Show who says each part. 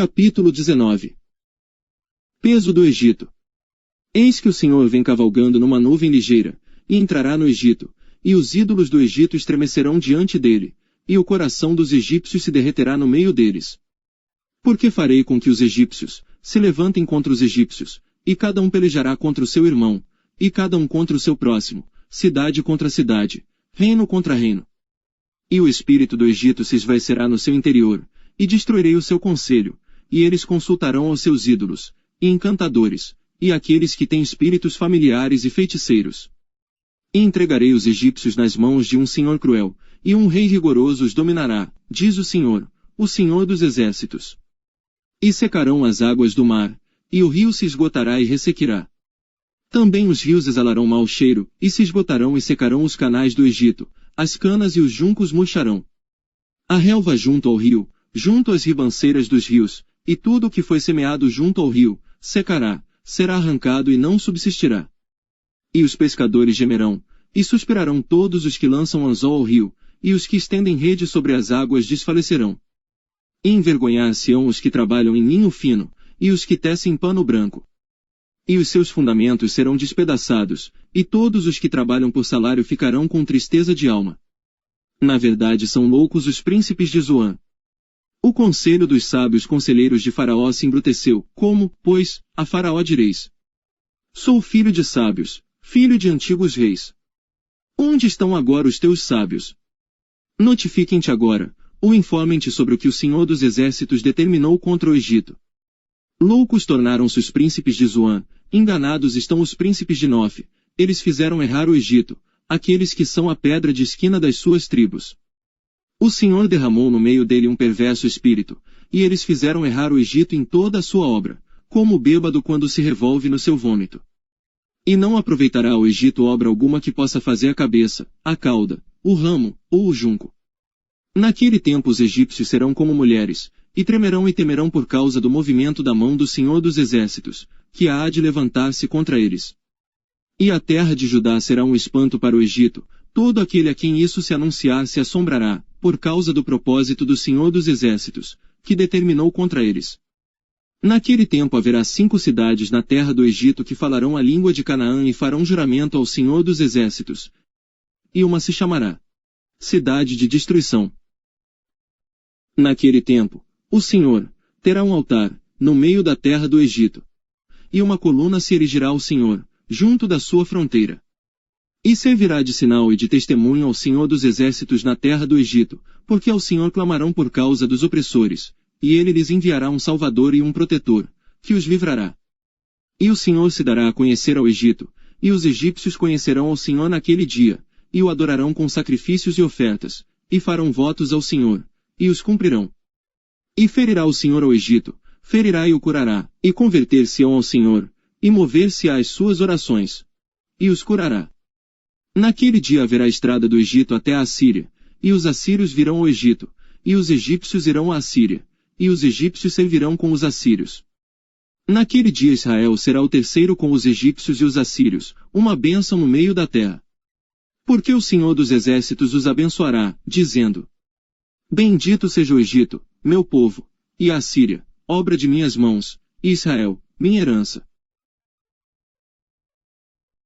Speaker 1: Capítulo 19. Peso do Egito. Eis que o Senhor vem cavalgando numa nuvem ligeira, e entrará no Egito, e os ídolos do Egito estremecerão diante dele, e o coração dos egípcios se derreterá no meio deles. Porque farei com que os egípcios se levantem contra os egípcios, e cada um pelejará contra o seu irmão, e cada um contra o seu próximo, cidade contra cidade, reino contra reino. E o espírito do Egito se esvaecerá no seu interior, e destruirei o seu conselho, e eles consultarão aos seus ídolos, e encantadores, e aqueles que têm espíritos familiares e feiticeiros. E entregarei os egípcios nas mãos de um senhor cruel, e um rei rigoroso os dominará, diz o Senhor dos exércitos. E secarão as águas do mar, e o rio se esgotará e ressequirá. Também os rios exalarão mau cheiro, e se esgotarão e secarão os canais do Egito, as canas e os juncos murcharão. A relva junto ao rio, junto às ribanceiras dos rios, e tudo o que foi semeado junto ao rio, secará, será arrancado e não subsistirá. E os pescadores gemerão, e suspirarão todos os que lançam anzol ao rio, e os que estendem rede sobre as águas desfalecerão. E envergonhar-se-ão os que trabalham em linho fino, e os que tecem pano branco. E os seus fundamentos serão despedaçados, e todos os que trabalham por salário ficarão com tristeza de alma. Na verdade são loucos os príncipes de Zoan. O conselho dos sábios conselheiros de Faraó se embruteceu, como, pois, a Faraó direis: sou filho de sábios, filho de antigos reis. Onde estão agora os teus sábios? Notifiquem-te agora, ou informem-te sobre o que o Senhor dos exércitos determinou contra o Egito. Loucos tornaram-se os príncipes de Zoan, enganados estão os príncipes de Nof, eles fizeram errar o Egito, aqueles que são a pedra de esquina das suas tribos. O Senhor derramou no meio dele um perverso espírito, e eles fizeram errar o Egito em toda a sua obra, como o bêbado quando se revolve no seu vômito. E não aproveitará o Egito obra alguma que possa fazer a cabeça, a cauda, o ramo, ou o junco. Naquele tempo os egípcios serão como mulheres, e tremerão e temerão por causa do movimento da mão do Senhor dos exércitos, que há de levantar-se contra eles. E a terra de Judá será um espanto para o Egito, todo aquele a quem isso se anunciar se assombrará, por causa do propósito do Senhor dos exércitos, que determinou contra eles. Naquele tempo haverá 5 cidades na terra do Egito que falarão a língua de Canaã e farão juramento ao Senhor dos exércitos. E uma se chamará Cidade de Destruição. Naquele tempo, o Senhor terá um altar, no meio da terra do Egito. E uma coluna se erigirá ao Senhor, junto da sua fronteira. E servirá de sinal e de testemunho ao Senhor dos exércitos na terra do Egito, porque ao Senhor clamarão por causa dos opressores, e ele lhes enviará um salvador e um protetor, que os livrará. E o Senhor se dará a conhecer ao Egito, e os egípcios conhecerão ao Senhor naquele dia, e o adorarão com sacrifícios e ofertas, e farão votos ao Senhor, e os cumprirão. E ferirá o Senhor ao Egito, ferirá e o curará, e converter-se-ão ao Senhor, e mover-se às suas orações, e os curará. Naquele dia haverá estrada do Egito até a Assíria, e os assírios virão ao Egito, e os egípcios irão à Assíria, e os egípcios servirão com os assírios. Naquele dia Israel será o terceiro com os egípcios e os assírios, uma bênção no meio da terra. Porque o Senhor dos exércitos os abençoará, dizendo: bendito seja o Egito, meu povo, e a Assíria, obra de minhas mãos, e Israel, minha herança.